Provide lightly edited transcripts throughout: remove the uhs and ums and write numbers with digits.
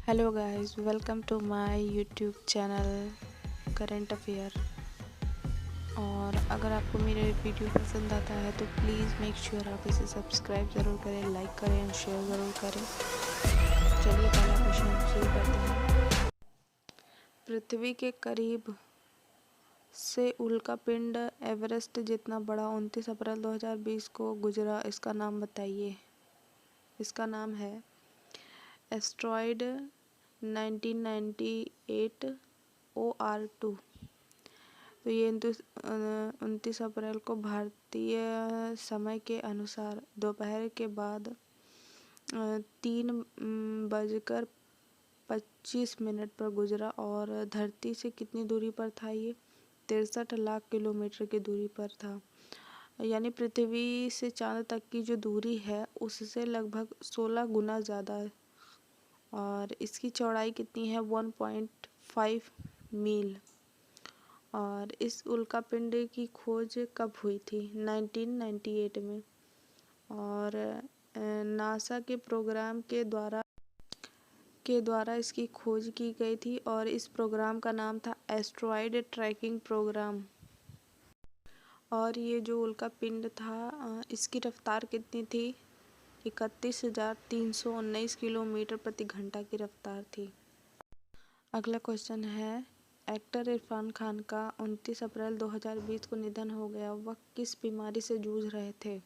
Hello guys, welcome to my YouTube channel current affair. और अगर आपको मेरे वीडियो पसंद आता है तो प्लीज़ मेक श्योर आप इसे सब्सक्राइब ज़रूर करें, लाइक करें और शेयर ज़रूर करें। चलिए पहला क्वेश्चन शुरू करते हैं। पृथ्वी के करीब से उल्कापिंड एवरेस्ट जितना बड़ा 29 अप्रैल 2020 को गुजरा, इसका नाम बताइए। इसका नाम है एस्ट्रॉयड 1998 OR2। तो ये 29 अप्रैल को भारतीय समय के अनुसार दोपहर के बाद 3:25 पर गुजरा। और धरती से कितनी दूरी पर था ये? 63 लाख किलोमीटर की दूरी पर था। यानी पृथ्वी से चांद तक की जो दूरी है उससे लगभग 16 गुना ज़्यादा है। और इसकी चौड़ाई कितनी है? 1.5 मील। और इस उल्कापिंड की खोज कब हुई थी? 1998 में। और नासा के प्रोग्राम के द्वारा इसकी खोज की गई थी और इस प्रोग्राम का नाम था एस्ट्रॉयड ट्रैकिंग प्रोग्राम। और ये जो उल्कापिंड था इसकी रफ्तार कितनी थी? 31,319 किलोमीटर प्रति घंटा की रफ्तार थी। अगला क्वेश्चन है, एक्टर इरफान खान का 29 अप्रैल 2020 को निधन हो गया। वह किस बीमारी से जूझ रहे थे?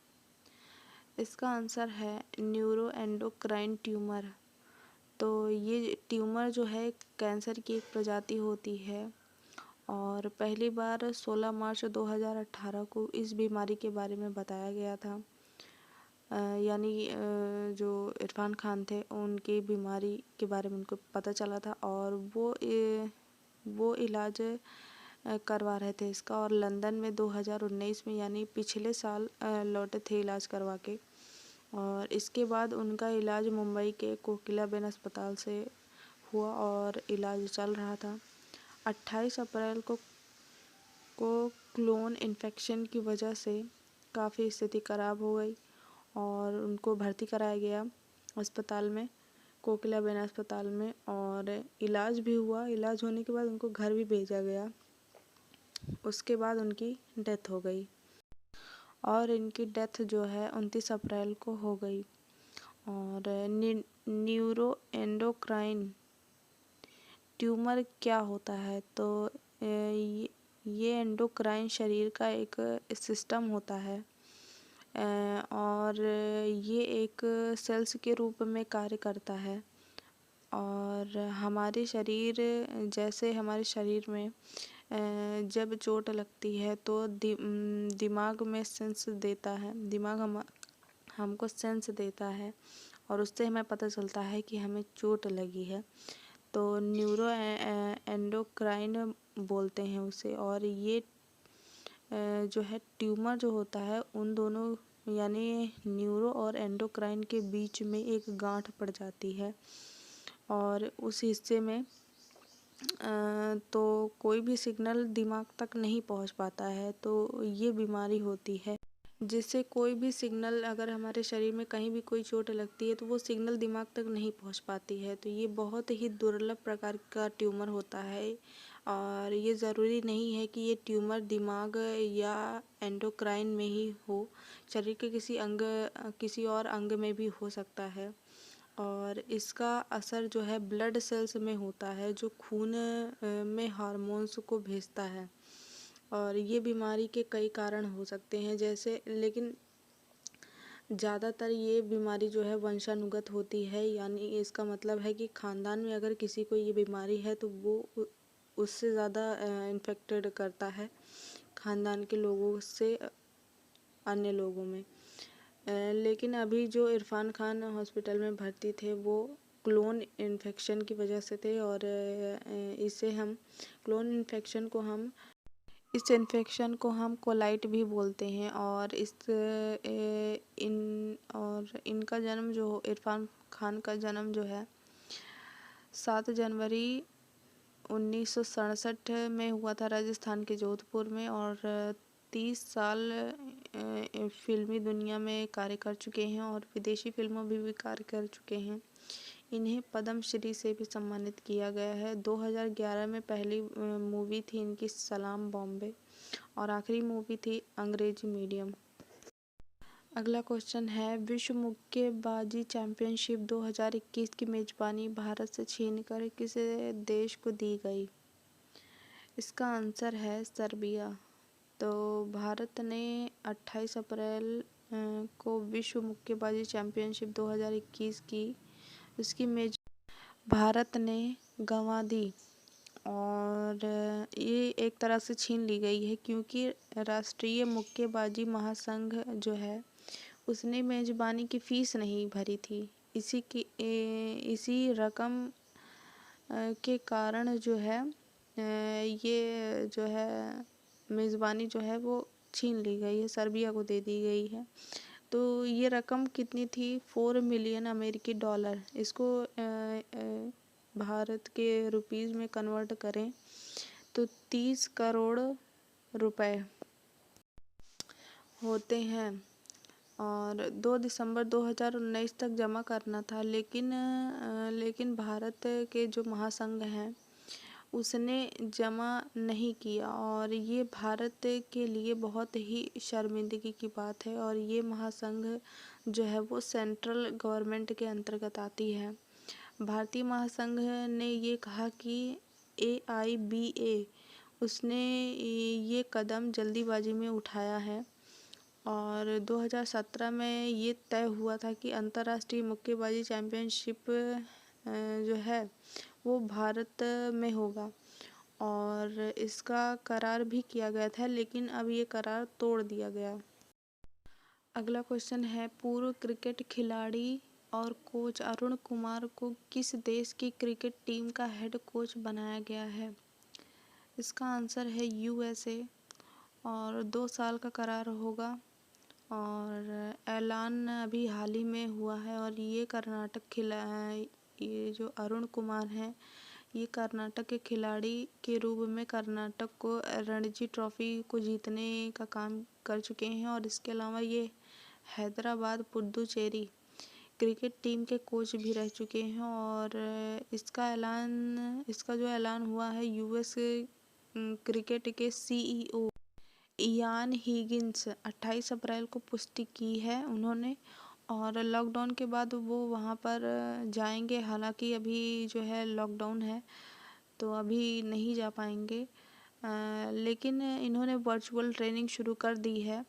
इसका आंसर है न्यूरो एंडोक्राइन ट्यूमर। तो ये ट्यूमर जो है कैंसर की एक प्रजाति होती है और पहली बार 16 मार्च 2018 को इस बीमारी के बारे में बताया गया था। यानी जो इरफान खान थे उनकी बीमारी के बारे में उनको पता चला था और वो इलाज करवा रहे थे इसका। और लंदन में 2019 में यानी पिछले साल लौटे थे इलाज करवा के। और इसके बाद उनका इलाज मुंबई के कोकिलाबेन अस्पताल से हुआ और इलाज चल रहा था। 28 अप्रैल को क्लोन इन्फेक्शन की वजह से काफ़ी स्थिति खराब हो गई और उनको भर्ती कराया गया अस्पताल में, कोकिलाबेन अस्पताल में। और इलाज भी हुआ। इलाज होने के बाद उनको घर भी भेजा गया। उसके बाद उनकी डेथ हो गई। और इनकी डेथ जो है 29 अप्रैल को हो गई। और न्यूरो एंडोक्राइन ट्यूमर क्या होता है? तो ये एंडोक्राइन शरीर का एक सिस्टम होता है और ये एक सेल्स के रूप में कार्य करता है। और हमारे शरीर में जब चोट लगती है तो दिमाग में सेंस देता है। दिमाग हमको सेंस देता है और उससे हमें पता चलता है कि हमें चोट लगी है। तो न्यूरो एंडोक्राइन बोलते हैं उसे। और ये जो है ट्यूमर जो होता है उन दोनों यानी न्यूरो और एंडोक्राइन के बीच में एक गांठ पड़ जाती है और उस हिस्से में तो कोई भी सिग्नल दिमाग तक नहीं पहुंच पाता है। तो ये बीमारी होती है जिससे कोई भी सिग्नल, अगर हमारे शरीर में कहीं भी कोई चोट लगती है तो वो सिग्नल दिमाग तक नहीं पहुंच पाती है। तो ये बहुत ही दुर्लभ प्रकार का ट्यूमर होता है और ये ज़रूरी नहीं है कि ये ट्यूमर दिमाग या एंडोक्राइन में ही हो, शरीर के किसी और अंग में भी हो सकता है। और इसका असर जो है ब्लड सेल्स में होता है जो खून में हार्मोन्स को भेजता है। और ये बीमारी के कई कारण हो सकते हैं लेकिन ज़्यादातर ये बीमारी जो है वंशानुगत होती है। यानी इसका मतलब है कि ख़ानदान में अगर किसी को ये बीमारी है तो वो उससे ज़्यादा इन्फेक्टेड करता है ख़ानदान के लोगों से अन्य लोगों में। लेकिन अभी जो इरफान खान हॉस्पिटल में भर्ती थे वो क्लोन इन्फेक्शन की वजह से थे। और इस इन्फेक्शन को हम कोलाइट भी बोलते हैं। और इनका जन्म जो इरफान खान का जन्म जो है 7 जनवरी 1967 में हुआ था राजस्थान के जोधपुर में। और 30 साल फिल्मी दुनिया में कार्य कर चुके हैं और विदेशी फिल्मों में भी कार्य कर चुके हैं। इन्हें पद्मश्री से भी सम्मानित किया गया है। 2011 में पहली मूवी थी इनकी सलाम बॉम्बे और आखिरी मूवी थी अंग्रेजी मीडियम। अगला क्वेश्चन है, विश्व मुक्केबाजी चैंपियनशिप 2021 की मेजबानी भारत से छीनकर किस देश को दी गई? इसका आंसर है सर्बिया। तो भारत ने 28 अप्रैल को विश्व मुक्केबाजी चैंपियनशिप 2021 की उसकी मेज भारत ने गंवा दी और ये एक तरह से छीन ली गई है, क्योंकि राष्ट्रीय मुक्केबाजी महासंघ जो है उसने मेजबानी की फ़ीस नहीं भरी थी। इसी रकम के कारण जो है ये जो है मेज़बानी जो है वो छीन ली गई है, सर्बिया को दे दी गई है। तो ये रकम कितनी थी? 4 मिलियन अमेरिकी डॉलर। इसको भारत के रुपीज़ में कन्वर्ट करें तो 30 करोड़ रुपए होते हैं और 2 दिसंबर 2019 तक जमा करना था, लेकिन भारत के जो महासंघ हैं उसने जमा नहीं किया और ये भारत के लिए बहुत ही शर्मिंदगी की बात है। और ये महासंघ जो है वो सेंट्रल गवर्नमेंट के अंतर्गत आती है। भारतीय महासंघ ने ये कहा कि AIBA उसने ये कदम जल्दीबाजी में उठाया है और 2017 में ये तय हुआ था कि अंतर्राष्ट्रीय मुक्केबाजी चैंपियनशिप जो है वो भारत में होगा और इसका करार भी किया गया था, लेकिन अब ये करार तोड़ दिया गया। अगला क्वेश्चन है, पूर्व क्रिकेट खिलाड़ी और कोच अरुण कुमार को किस देश की क्रिकेट टीम का हेड कोच बनाया गया है? इसका आंसर है USA और 2 साल का करार होगा और ऐलान अभी हाल ही में हुआ है। और ये जो अरुण कुमार हैं ये कर्नाटक के खिलाड़ी के रूप में कर्नाटक को रणजी ट्रॉफी को जीतने का काम कर चुके हैं और इसके अलावा ये हैदराबाद पुडुचेरी क्रिकेट टीम के कोच भी रह चुके हैं। और इसका जो ऐलान हुआ है US क्रिकेट के CEO इयान हिगिंस 28 अप्रैल को पुष्टि की है उन्होंने और लॉकडाउन के बाद वो वहाँ पर जाएंगे। हालांकि अभी जो है लॉकडाउन है तो अभी नहीं जा पाएंगे, लेकिन इन्होंने वर्चुअल ट्रेनिंग शुरू कर दी है।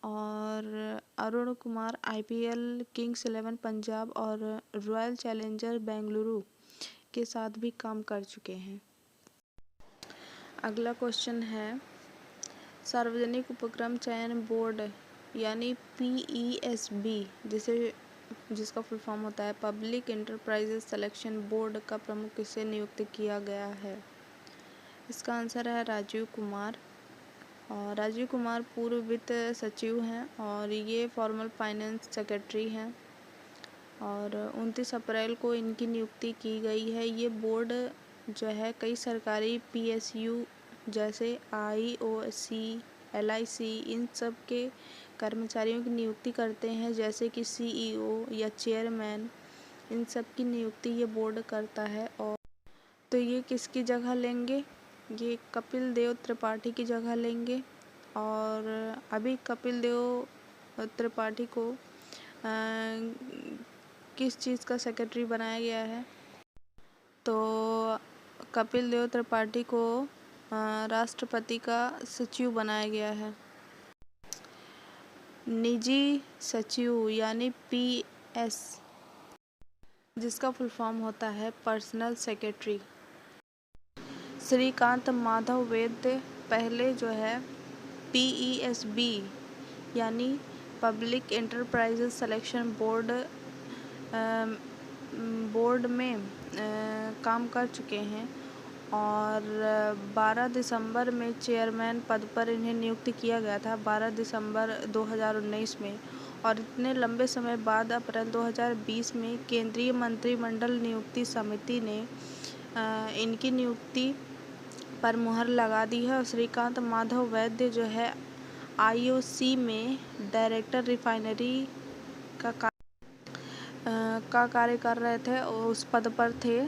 और अरुण कुमार IPL किंग्स 11 पंजाब और रॉयल चैलेंजर बेंगलुरु के साथ भी काम कर चुके हैं। अगला क्वेश्चन है, सार्वजनिक उपक्रम चयन बोर्ड यानी PESB जिसका फुल फॉर्म होता है पब्लिक एंटरप्राइजेज सिलेक्शन बोर्ड का प्रमुख किसे नियुक्त किया गया है? इसका आंसर है राजीव कुमार। और राजीव कुमार पूर्व वित्त सचिव हैं और ये फॉर्मल फाइनेंस सेक्रेटरी हैं और 29 अप्रैल को इनकी नियुक्ति की गई है। ये बोर्ड जो है कई सरकारी PSU जैसे IOC LIC इन सब के कर्मचारियों की नियुक्ति करते हैं, जैसे कि CEO या चेयरमैन, इन सब की नियुक्ति ये बोर्ड करता है। और तो ये किसकी जगह लेंगे? ये कपिल देव त्रिपाठी की जगह लेंगे। और अभी कपिल देव त्रिपाठी को किस चीज़ का सेक्रेटरी बनाया गया है? तो कपिल देव त्रिपाठी को राष्ट्रपति का सचिव बनाया गया है। निजी सचिव यानी PS जिसका फुल फॉर्म होता है पर्सनल सेक्रेटरी। श्रीकांत माधव वैद्य पहले जो है PESB यानी पब्लिक एंटरप्राइजेज सिलेक्शन बोर्ड में काम कर चुके हैं और 12 दिसंबर में चेयरमैन पद पर इन्हें नियुक्त किया गया था 12 दिसंबर 2019 में। और इतने लंबे समय बाद अप्रैल 2020 में केंद्रीय मंत्रिमंडल नियुक्ति समिति ने इनकी नियुक्ति पर मुहर लगा दी है। और श्रीकांत माधव वैद्य जो है IOC में डायरेक्टर रिफाइनरी का का कार्य कर रहे थे और उस पद पर थे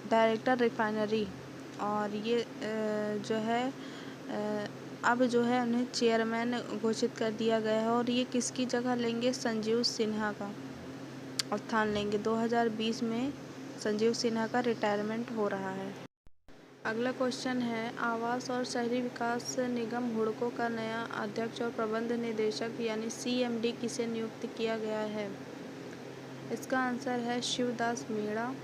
डायरेक्टर रिफाइनरी। और ये जो है अब जो है उन्हें चेयरमैन घोषित कर दिया गया है। और ये किसकी जगह लेंगे? संजीव सिन्हा का स्थान लेंगे। 2020 में संजीव सिन्हा का रिटायरमेंट हो रहा है। अगला क्वेश्चन है, आवास और शहरी विकास निगम हुडको का नया अध्यक्ष और प्रबंध निदेशक यानी CMD किसे नियुक्त किया गया है? इसका आंसर है शिवदास मीणा।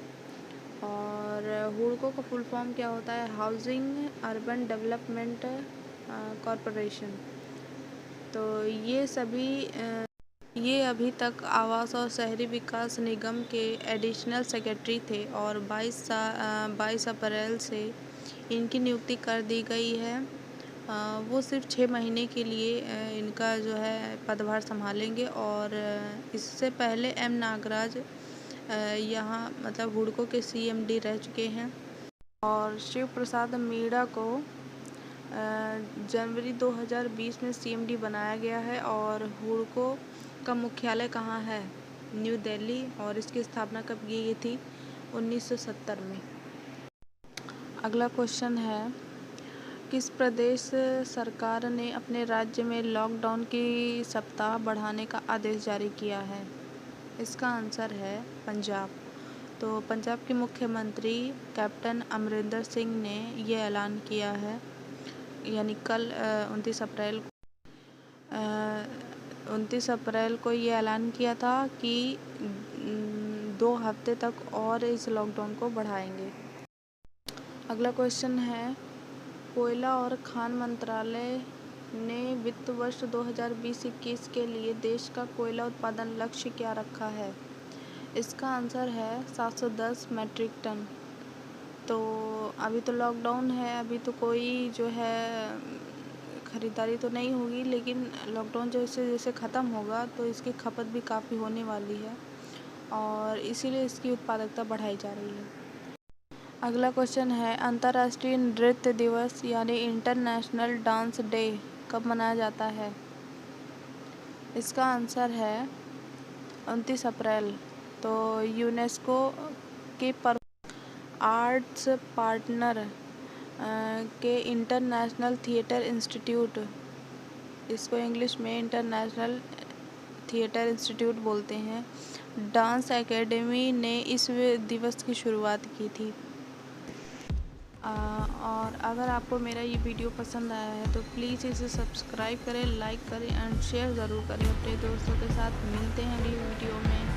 और हुडको का फुल फॉर्म क्या होता है? Housing urban development corporation. तो ये अभी तक आवास और शहरी विकास निगम के एडिशनल सेक्रेटरी थे और 22 अप्रैल से इनकी नियुक्ति कर दी गई है। वो सिर्फ 6 महीने के लिए इनका जो है पदभार संभालेंगे। और इससे पहले M नागराज यहाँ मतलब हुडको के CMD रह चुके हैं। और शिव प्रसाद मीणा को जनवरी 2020 में CMD बनाया गया है। और हुडको का मुख्यालय कहाँ है? न्यू दिल्ली। और इसकी स्थापना कब की गई थी? 1970 में। अगला क्वेश्चन है, किस प्रदेश सरकार ने अपने राज्य में लॉकडाउन की सप्ताह बढ़ाने का आदेश जारी किया है? इसका आंसर है पंजाब। तो पंजाब के मुख्यमंत्री कैप्टन अमरिंदर सिंह ने ये ऐलान किया है, यानी कल 29 अप्रैल को ये ऐलान किया था कि 2 हफ्ते तक और इस लॉकडाउन को बढ़ाएंगे। अगला क्वेश्चन है, कोयला और खान मंत्रालय ने वित्त वर्ष 2020-21 के लिए देश का कोयला उत्पादन लक्ष्य क्या रखा है? इसका आंसर है 710 मैट्रिक टन। तो अभी तो लॉकडाउन है, अभी तो कोई जो है ख़रीदारी तो नहीं होगी, लेकिन लॉकडाउन जैसे जैसे ख़त्म होगा तो इसकी खपत भी काफ़ी होने वाली है और इसीलिए इसकी उत्पादकता बढ़ाई जा रही है। अगला क्वेश्चन है, अंतर्राष्ट्रीय नृत्य दिवस यानी इंटरनेशनल डांस डे कब मनाया जाता है? इसका आंसर है 29 अप्रैल। तो यूनेस्को के आर्ट्स पार्टनर के इंटरनेशनल थिएटर इंस्टीट्यूट, इसको इंग्लिश में इंटरनेशनल थिएटर इंस्टीट्यूट बोलते हैं, डांस एकेडमी ने इस दिवस की शुरुआत की थी। और अगर आपको मेरा ये वीडियो पसंद आया है तो प्लीज़ इसे सब्सक्राइब करें, लाइक करें एंड शेयर ज़रूर करें अपने दोस्तों के साथ। मिलते हैं अगली वीडियो में।